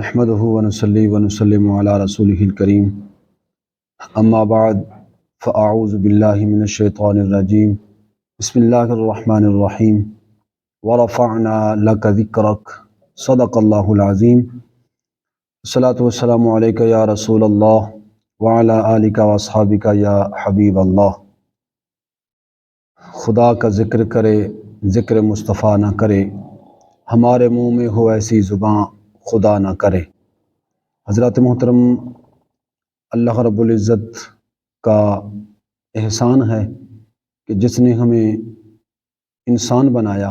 نحمده ونصلي ونسلم على رسوله الكريم اما بعد فاعوذ بالله من الشيطان الرجيم بسم الله الرحمن الرحيم ورفعنا لك ذكرك صدق الله العظيم الصلاة والسلام عليك يا رسول الله وعلى آلك واصحابك يا حبیب اللہ۔ خدا کا ذکر کرے ذکر مصطفیٰ نہ کرے، ہمارے منہ میں ہو ایسی زباں خدا نہ کرے۔ حضرات محترم، اللہ رب العزت کا احسان ہے کہ جس نے ہمیں انسان بنایا،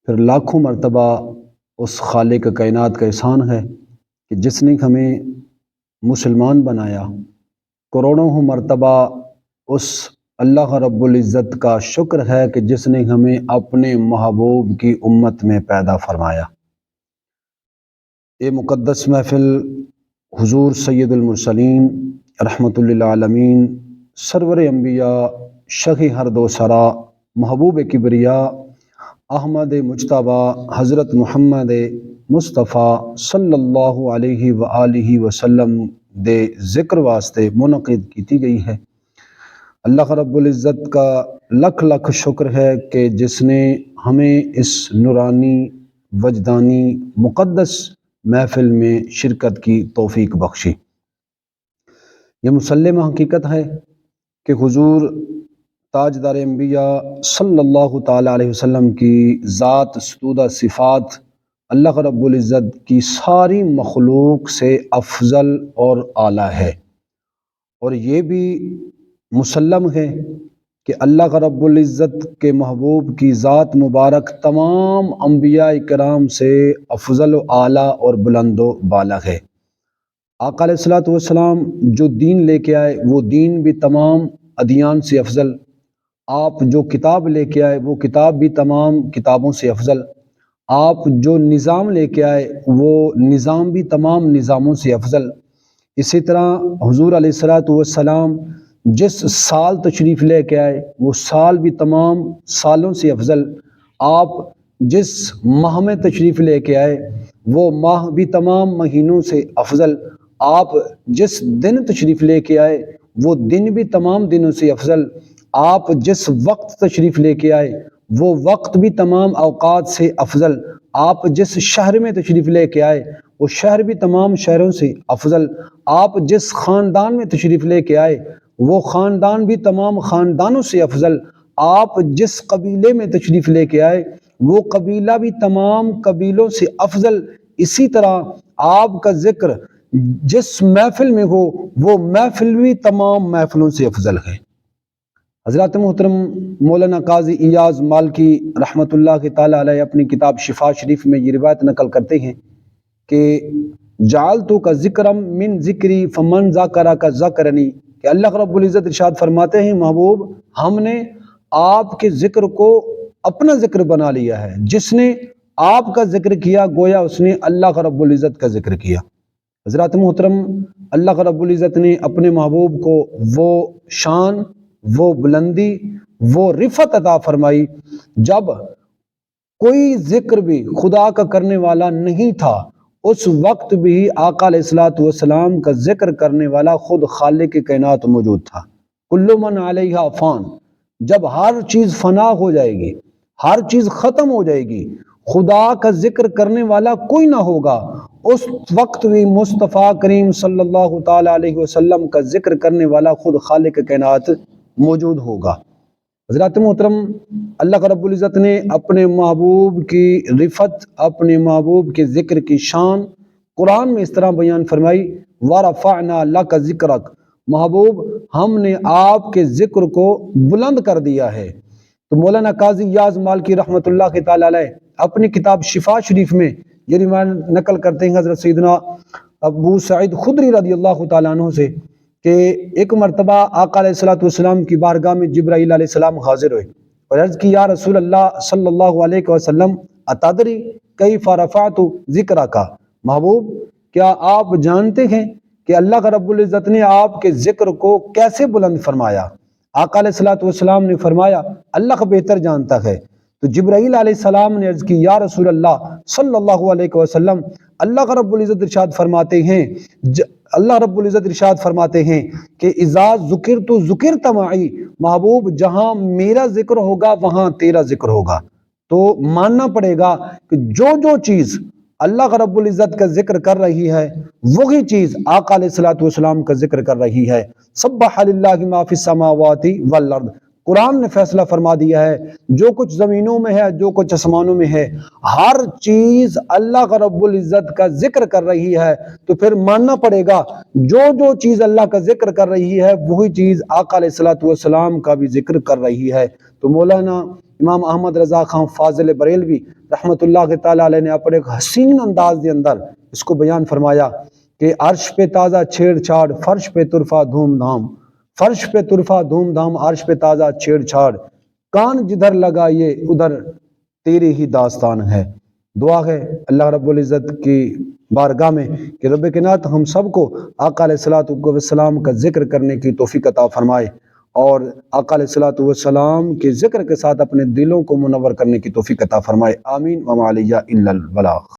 پھر لاکھوں مرتبہ اس خالق کائنات کا احسان ہے کہ جس نے ہمیں مسلمان بنایا، کروڑوں مرتبہ اس اللہ رب العزت کا شکر ہے کہ جس نے ہمیں اپنے محبوب کی امت میں پیدا فرمایا۔ یہ مقدس محفل حضور سید المرسلین رحمت للعالمین سرور انبیاء شفیع ہر دو سرا محبوب کبریا احمد مجتبیٰ حضرت محمد مصطفیٰ صلی اللہ علیہ وآلہ وسلم دے ذکر واسطے منعقد کی گئی ہے۔ اللہ رب العزت کا لکھ لکھ شکر ہے کہ جس نے ہمیں اس نورانی وجدانی مقدس محفل میں شرکت کی توفیق بخشی۔ یہ مسلمہ حقیقت ہے کہ حضور تاجدار انبیاء صلی اللہ تعالیٰ علیہ وسلم کی ذات ستودہ صفات اللہ رب العزت کی ساری مخلوق سے افضل اور اعلیٰ ہے، اور یہ بھی مسلم ہے کہ اللہ رب العزت کے محبوب کی ذات مبارک تمام انبیاء کرام سے افضل و اعلیٰ اور بلند و بالا ہے۔ آقا علیہ الصلوۃ والسلام جو دین لے کے آئے وہ دین بھی تمام ادیان سے افضل، آپ جو کتاب لے کے آئے وہ کتاب بھی تمام کتابوں سے افضل، آپ جو نظام لے کے آئے وہ نظام بھی تمام نظاموں سے افضل۔ اسی طرح حضور علیہ الصلوۃ والسلام جس سال تشریف لے کے آئے وہ سال بھی تمام سالوں سے افضل، آپ جس ماہ میں تشریف لے کے آئے وہ ماہ بھی تمام مہینوں سے افضل، آپ جس دن تشریف لے کے آئے وہ دن بھی تمام دنوں سے افضل، آپ جس وقت تشریف لے کے آئے وہ وقت بھی تمام اوقات سے افضل، آپ جس شہر میں تشریف لے کے آئے وہ شہر بھی تمام شہروں سے افضل، آپ جس خاندان میں تشریف لے کے آئے وہ خاندان بھی تمام خاندانوں سے افضل، آپ جس قبیلے میں تشریف لے کے آئے وہ قبیلہ بھی تمام قبیلوں سے افضل۔ اسی طرح آپ کا ذکر جس محفل میں ہو وہ محفل بھی تمام محفلوں سے افضل ہے۔ حضرات محترم، مولانا قاضی ایاز مالکی رحمت اللہ تعالیٰ علیہ اپنی کتاب شفا شریف میں یہ روایت نقل کرتے ہیں کہ جعلتو کا ذکرم من ذکری فمن ذاکرہ کا ذاکرنی، کہ اللہ رب العزت ارشاد فرماتے ہیں محبوب ہم نے آپ کے ذکر کو اپنا ذکر بنا لیا ہے، جس نے آپ کا ذکر کیا گویا اس نے اللہ رب العزت کا ذکر کیا۔ حضرات محترم، اللہ رب العزت نے اپنے محبوب کو وہ شان، وہ بلندی، وہ رفعت عطا فرمائی جب کوئی ذکر بھی خدا کا کرنے والا نہیں تھا، اس وقت بھی آقا علیہ الصلوۃ والسلام کا ذکر کرنے والا خود خالق کائنات موجود تھا۔ کل من علیہا فان، جب ہر چیز فنا ہو جائے گی، ہر چیز ختم ہو جائے گی، خدا کا ذکر کرنے والا کوئی نہ ہوگا، اس وقت بھی مصطفیٰ کریم صلی اللہ تعالیٰ علیہ وسلم کا ذکر کرنے والا خود خالق کائنات موجود ہوگا۔ حضرات محترم، اللہ رب العزت نے اپنے محبوب کی رفعت، اپنے محبوب کے ذکر کی شان قرآن میں اس طرح بیان فرمائی، وَرَفَعْنَا لَكَ ذِكْرَكَ، محبوب ہم نے آپ کے ذکر کو بلند کر دیا ہے۔ تو مولانا قاضی ایاز مالکی رحمت اللہ تعالیٰ علیہ اپنی کتاب شفا شریف میں یہ روایت نقل کرتے ہیں حضرت سیدنا ابو سعید خدری رضی اللہ تعالیٰ عنہ سے کہ ایک مرتبہ آقا علیہ الصلوۃ والسلام کی بارگاہ میں جبرائیل علیہ السلام حاضر ہوئے اور عرض کی یا رسول اللہ صلی اللہ علیہ وسلم اتدری کیف رفعت ذکرک، محبوب کیا آپ جانتے ہیں کہ اللہ رب العزت نے آپ کے ذکر کو کیسے بلند فرمایا؟ آقا علیہ الصلوۃ والسلام نے فرمایا اللہ بہتر جانتا ہے۔ تو جبرائیل علیہ السلام نے عرض کی یا رسول اللہ صلی اللہ علیہ وسلم، اللہ کا رب العزت ارشاد فرماتے ہیں اللہ رب العزت ارشاد فرماتے ہیں کہ اذا ذکرت ذکرت معی، محبوب جہاں میرا ذکر ہوگا وہاں تیرا ذکر ہوگا۔ تو ماننا پڑے گا کہ جو چیز اللہ کا رب العزت کا ذکر کر رہی ہے وہی چیز آقا علیہ الصلوۃ والسلام کا ذکر کر رہی ہے۔ سبح للہ ما فی السماوات والارض، قرآن نے فیصلہ فرما دیا ہے جو کچھ زمینوں میں ہے جو کچھ آسمانوں میں ہے ہر چیز اللہ کا رب العزت کا ذکر کر رہی ہے۔ تو پھر ماننا پڑے گا جو چیز اللہ کا ذکر کر رہی ہے وہی چیز آقا علیہ الصلوۃ والسلام کا بھی ذکر کر رہی ہے۔ تو مولانا امام احمد رضا خان فاضل بریلوی رحمۃ اللہ تعالیٰ علیہ نے اپنے ایک حسین انداز کے اندر اس کو بیان فرمایا کہ عرش پہ تازہ چھیڑ چھاڑ، فرش پہ طرفہ دھوم دھام، فرش پہ طرفہ دھوم دھام، عرش پہ تازہ چھیڑ چھاڑ، کان جدھر لگائیے ادھر تیری ہی داستان ہے۔ دعا ہے اللہ رب العزت کی بارگاہ میں کہ رب کائنات ہم سب کو آقا علیہ الصلوۃ والسلام کا ذکر کرنے کی توفیق عطا فرمائے اور آقا علیہ الصلوۃ والسلام کے ذکر کے ساتھ اپنے دلوں کو منور کرنے کی توفیق عطا فرمائے۔ آمین وما علیہ الا البلاغ۔